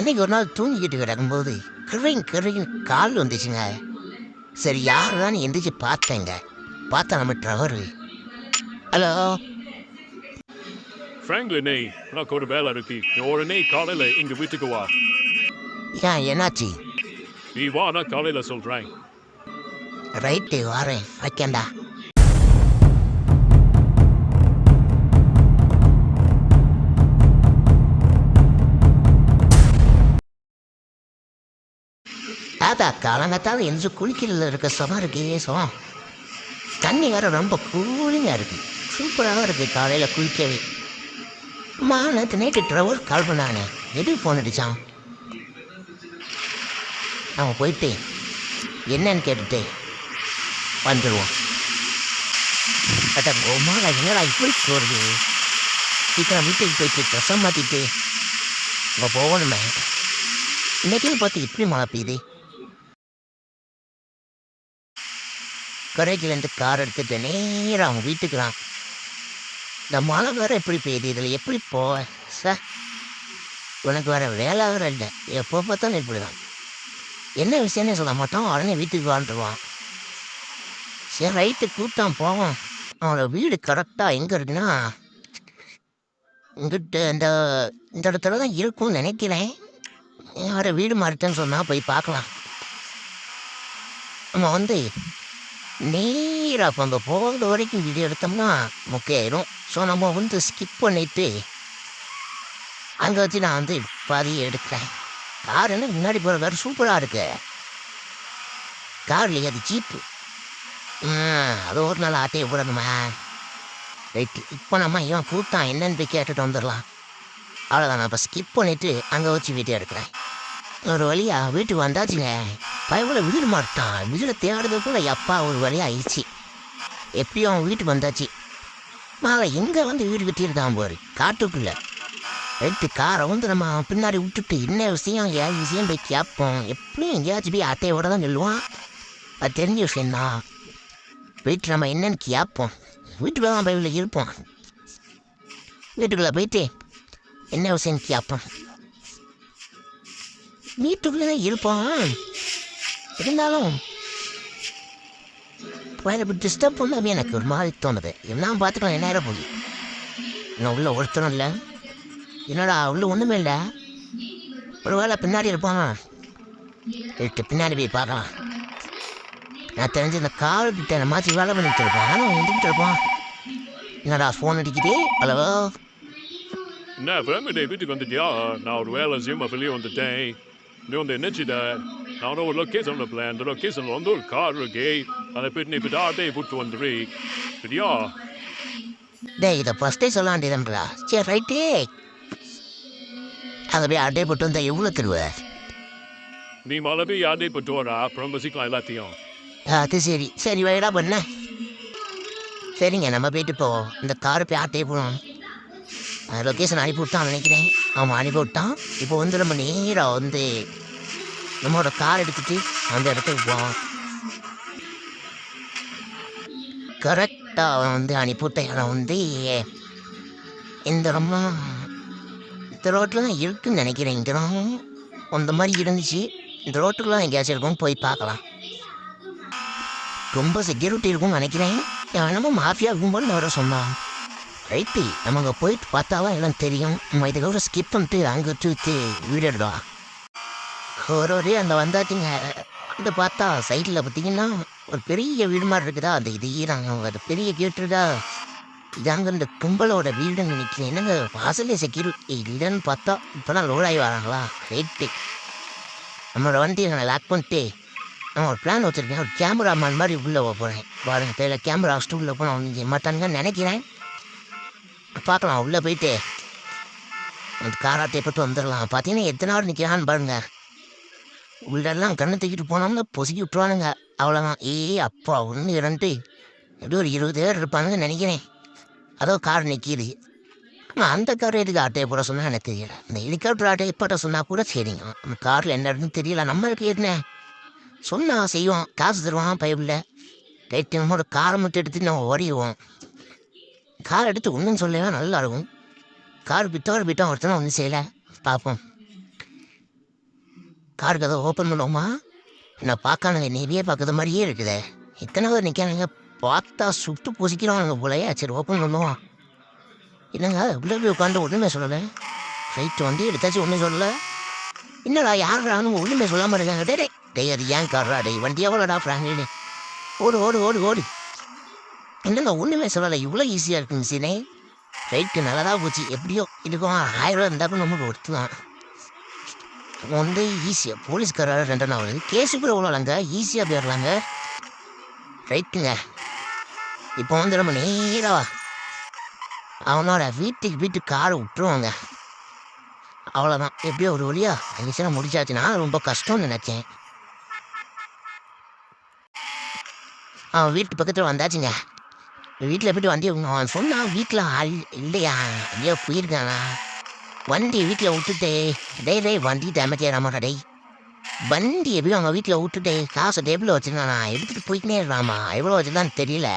அன்னைக்கு ஒரு நாள் தூங்கிக்கிட்டு கிடக்கும்போது கிருவின்னு கால் வந்துச்சுங்க. சரி யாருதான் எந்திரிச்சு பார்த்தேங்க. பார்த்தா நம்ம ட்ரவரு. ஹலோ ஃப்ராங்க்லினே, உனக்கு ஒரு வேலை இருக்கு. நீ உடனே காலையில் எங்கள் வீட்டுக்கு வா. ஏன் என்னாச்சு? நீ வா, நான் காலையில் சொல்கிறேன். ரைட்டு வரேன், வைக்கேண்டா. தாத்தா காலங்கத்தால் எந்த குளிக்கிறதுல இருக்க சுகம் இருக்கே சுகம். தண்ணி வேற ரொம்ப கூலிங்காக இருக்குது, சூப்பராக இருக்குது காலையில் குளிக்கவே. நேற்று நைட்டு ட்ரவர் கால் பண்ணானே, எது ஃபோன் அடித்தான்? அவன் போயிட்டு என்னன்னு கேட்டுட்டு வந்துடுவோம். அட்டா என்னடா இப்படி போகிறது? சீக்கிரம் வீட்டுக்கு போயிட்டு ட்ரெஸ்ஸை மாற்றிட்டு இங்கே போகணுமே. இன்னைக்குன்னு பார்த்து இப்படி மழை பெய்யுது. கரைக்கிலேருந்து கார் எடுத்துட்டு நேராக அவங்க வீட்டுக்குறான். இந்த மழை வேறு எப்படி பெய்யுது, இதில் எப்படி போவேன் சார்? உனக்கு வேறு வேலை வேறு இல்லை, எப்போ பார்த்தாலும் இப்படி தான். என்ன விஷயம்னே சொல்ல மாட்டான், உடனே வீட்டுக்கு வாழ்ந்துருவான். சரி ரைட்டு கூட்டம் போவோம். அவனோட வீடு கரெக்டாக எங்கே இருக்குன்னா இங்கிட்ட இந்த இடத்துல தான் இருக்கும்னு நினைக்கிறேன். யாரை வீடு மாறிட்டேன்னு சொன்னால் போய் பார்க்கலாம். நம்ம நேராக இப்போ நம்ம போகிற வரைக்கும் வீடியோ எடுத்தோம்னா முக்கியம். ஸோ நம்ம ஸ்கிப் பண்ணிவிட்டு அங்கே வச்சு நான் பாதி எடுக்கிறேன். கார் என்ன முன்னாடி போகிற வேறு சூப்பராக இருக்கு. கார்லையே அது ஜீப்பு. அது ஒரு நாள் ஆட்டையை போடணுமா? ரைட்டு, இப்போ நம்ம இவன் கூட்டான் என்னன்னு போய் கேட்டுட்டு வந்துடலாம். அவ்வளோதான், நான் இப்போ ஸ்கிப் பண்ணிவிட்டு அங்கே வச்சு வீடியோ எடுக்கிறேன். ஒரு வழியாக வீட்டுக்கு வந்தாச்சுங்க. பயவில் வீடு மாட்டான், வீடு தேடுறதுக்குள்ள எப்பா ஒரு வழியாக ஆயிடுச்சு. எப்படியும் அவன் வீட்டுக்கு வந்தாச்சு. எங்கே வீடு கட்டியிருந்தான் போரு, காட்டுக்குள்ளே. ரைட்டு, காரை நம்ம பின்னாடி விட்டுட்டு என்ன விஷயம் ஏன் விஷயம் போய் கேட்போம். எப்படியும் எங்கேயாச்சும் போய் அட்டையோட தான் சொல்லுவான், அது தெரிஞ்ச விஷயந்தான். போயிட்டு நம்ம என்னன்னு கேட்போம். வீட்டுக்குள்ளே தான் பைபிள் இருப்போம். வீட்டுக்குள்ளே போயிட்டு என்ன விஷயம்னு கேட்போம். வீட்டுக்குள்ளே தான் இருப்போம், இருந்தாலும் இப்படி டிஸ்டர்ப் பண்ணாமே எனக்கு ஒரு மாதிரி தோணுது. எல்லாம் பார்த்துக்கலாம், என்ன ஆயிரம் போகுது. இன்னும் உள்ள ஒருத்தரும் இல்லை. என்னடா உள்ள ஒன்றுமே இல்லை. ஒரு வேளை பின்னாடி இருப்பான். பின்னாடி போய் பார்க்கலாம். நான் தெரிஞ்சு இந்த கால் கிட்ட மாற்றி வேலை பண்ணிட்டு இருப்பான். ஆனால் வந்துக்கிட்டு இருப்பான். என்னடா ஃபோன் அடிக்குது. ஹலோ, என்ன ஃபேமிலி வீட்டுக்கு வந்துட்டியா? நான் ஒரு வேலை செய்யும் வெளியே வந்துட்டேன். நீ என்னச்சுட? நான் ஒரு லொக்கேஷன் பிளான். அந்த லொக்கேஷனில் ஒரு கார் இருக்கு. அதை போய்ட்டு நீ இப்போ ஆட்டையை போட்டு வந்துடு சரியா? இதை ஃபஸ்ட்டே சொல்ல வேண்டியதுன்றா. சரி ரைட்டே, அதை போய் அட்டையை போட்டு வந்தால் எவ்வளோ தருவேன்? நீ மழை போய் ஆட்டையை போட்டு வரா, அப்புறம் வசிக்கலாம் எல்லாத்தையும். அது சரி சரி வைடா பண்ண. சரிங்க, நம்ம போயிட்டு போவோம். இந்த காரை போய் ஆட்டையை போகணும். லொக்கேஷன் அனுப்பி விட்டான் நினைக்கிறேன். அவன் அனுப்பி விட்டான். இப்போ நம்ம நேராக நம்மளோட கார் எடுத்துகிட்டு அந்த இடத்துக்கு போவோம். கரெக்டாக அவன் அனுப்பிவிட்ட இடம் இந்த ரொம்ப இந்த ரோட்டில் தான் இருக்குன்னு நினைக்கிறேன். இந்த இடம் அந்த மாதிரி இருந்துச்சு. இந்த ரோட்டுக்குலாம் எங்கேயாச்சும் இருக்கும், போய் பார்க்கலாம். ரொம்ப செக்யூரிட்டி இருக்கும்னு நினைக்கிறேன். என்னமோ மாஃபியா இருக்கும்போது வர சொன்னான். ரைட்டு, நம்ம அங்கே போயிட்டு பார்த்தாதான் எல்லாம் தெரியும். நம்ம இதுக்கப்புறம் ஸ்கிப் பண்ணிட்டு அங்கே வச்சு வீடு எடுக்கலாம். ஒரு அந்த வந்தாச்சுங்க. பார்த்தா சைடில் பார்த்தீங்கன்னா ஒரு பெரிய வீடு மாதிரி இருக்குதா. அந்த இதையே நாங்கள் அது பெரிய கேட்டுருதா. இதாங்க இந்த கும்பலோட வீடுன்னு நினைக்கிறேன். என்னங்க வாசலே செக்யூரிட்டி இல்லைன்னு பார்த்தா இப்போ தான் லோடாகி வராங்களா? ரைட்டு, நம்மளோட வண்டியை நான் லாக் பண்ணிட்டு நான் ஒரு பிளான் வச்சுருக்கேன். ஒரு கேமராமேன் மாதிரி உள்ளே போகிறேன். பாருங்கள், தேவையில்ல கேமரா வச்சுட்டு உள்ளே போனால் மாட்டானுங்கன்னு நினைக்கிறேன். பார்க்கலாம், உள்ளே போயிட்டு அந்த காராட்டை போட்டு வந்துடலாம். பார்த்தீங்கன்னா எத்தனை நாள் நிற்கிறான்னு பாருங்க. உள்ளெல்லாம் கண்ணை தூக்கிட்டு போனோம்னா பொசுக்கி விட்டுருவானுங்க. அவ்வளோதான். அப்பா 1 2 எப்படியும் ஒரு 20 பேர் இருப்பானுங்கன்னு நினைக்கிறேன். அதோ கார் நிற்கிது. அந்த கார் எதுக்கு ஆட்டையை போட சொன்னால் எனக்கு தெரியல. இந்த ஹெலிகாப்டர் ஆட்டையை போட்ட சொன்னால் கூட சரிங்க. அந்த காரில் என்ன இருக்குன்னு தெரியல. நம்மளுக்கு என்ன சொன்னால் செய்வோம், காசு தருவான் பைபிளில். ரைட்டு, நம்மளோட காரை மட்டும் எடுத்துட்டு நம்ம ஓடிடுவோம். கார் எடுத்து ஒன்றும் சொல்லவே நல்லா இருக்கும். கார் விற்றவர் ஒருத்தனை ஒன்றும் செய்யலை. பார்ப்போம். கார் கதை ஓப்பன் பண்ணுவோமா? நான் பார்க்கானுங்க நிறைய பார்க்குற மாதிரியே இருக்குதே. இத்தனை பேர் நிற்கானுங்க, பார்த்தா சுட்டு பொசிக்கிறானுங்க போலயே. சரி ஓப்பன் பண்ணுவோம். என்னங்க உள்ளே போய் உட்காந்து ஒன்றுமே சொல்லலை. ரைட்டு வண்டி எடுத்தாச்சு ஒன்றும் சொல்லலை. என்னடா யாரானு ஒன்றுமே சொல்லாமல் இருக்காங்க. டே டேய் அது ஏன் கார்ரா டேய் வண்டி எவ்வளோடா ஃப்ராங்க்லின்னு. ஓடு ஓடு ஓடு ஓடு. என்னங்க ஒன்றுமே சொல்லலை, இவ்வளோ ஈஸியாக இருக்குங்க சீனே. ரைட்டு நல்லதாக போச்சு. எப்படியோ இதுக்கும் 1000 ரூபா இருந்தாலும் நமக்கு ஒருத்துதான் வந்து ஈஸியாக போலீஸ்காராக 2 நாள் ஆகுது. கேஸு கூட விடலாங்க, ஈஸியாக போயிடலாங்க. ரைட்டுங்க. இப்போ வந்து நம்ம நேராக அவனோட வீட்டுக்கு காரை விட்டுருவாங்க. அவ்வளோதான். எப்படியோ ஒரு வழியா நிச்சயம் முடிச்சாச்சுன்னா ரொம்ப கஷ்டம்னு நினச்சேன். அவன் வீட்டு பக்கத்தில் வந்தாச்சுங்க. வீட்டில் போய்ட்டு வண்டி அவன் சொன்னான் வீட்டில் ஆள் இல்லையா, ஐயோ போயிருக்கானா. வண்டியை வீட்டில் விட்டுட்டே டேய் வண்டி டேமேஜ் ஆகிடாமாடா டேய். வண்டி எப்படியும் அவங்க வீட்டில் விட்டுட்டே காசை டேபிளில் வச்சுருந்தானா எடுத்துகிட்டு போய்க்கினே இருக்காமா. எவ்வளோ வச்சுருந்தான்னு தெரியல.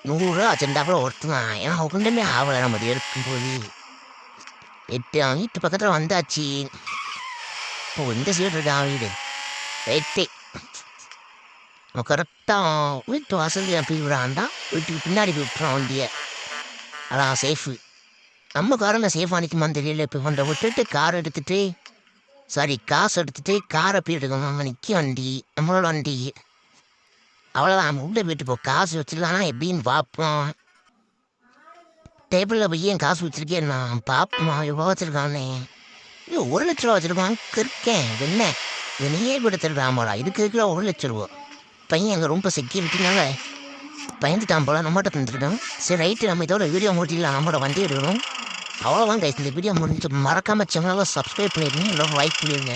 100 ரூபா வச்சுருந்தா கூட ஒருத்துதான். ஏன்னா ஒன்றுமே ஆகலை நம்ம இருக்கும்போது. அவன் வீட்டு பக்கத்தில் வந்தாச்சு. இப்போ இந்த சைடு இருக்கா அவன் வீடு. ரைட்டே அவன் கரெக்டாக வீட்டு வாசல் போய் விடான்டான். வீட்டுக்கு பின்னாடி போய் விட்டுறான் வண்டியை. அதான் சேஃபு. நம்ம காரை சேஃபாக நிற்குமான்னு தெரியல. இப்போ கொண்ட விட்டுட்டு காரை எடுத்துகிட்டு காசு எடுத்துகிட்டு காரை போய் எடுக்கணும். நம்ம நிற்க வண்டி நம்மளோட வண்டி. அவ்வளோதான். நம்ம உள்ளே போயிட்டு இப்போ காசு வச்சுருக்கானா எப்படின்னு பார்ப்போம். டேபிளில் போய் ஏன் காசு வச்சுருக்கேன் நான் பார்ப்போம். எவ்வளோ வச்சுருக்கானே. ஐயோ 1 லட்ச ரூபா வச்சுருக்கான் இருக்கேன். என்ன என்னையே விடுத்துருக்காமடா. இதுக்கு இருக்கிற 1 லட்ச ரூபா. பையன் அங்கே ரொம்ப செக்யூரிட்டினால பயந்துட்டான் போல நம்மகிட்ட தந்துருக்கோம். சரி ரைட்டு நம்ம இதோட வீடியோ முடிச்சிடலாம். நம்மளோட வண்டி எடுக்கணும். அவ்வளோதான் கைஸ். இந்த வீடியோ முடிஞ்சு மறக்காமல் சேனலை சப்ஸ்கிரைப் பண்ணிடுங்க. எல்லோரும் லைக் பண்ணிடுங்க.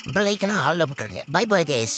அப்புறம் லைக்னா ஆளில் போட்டுருங்க. Bye bye guys.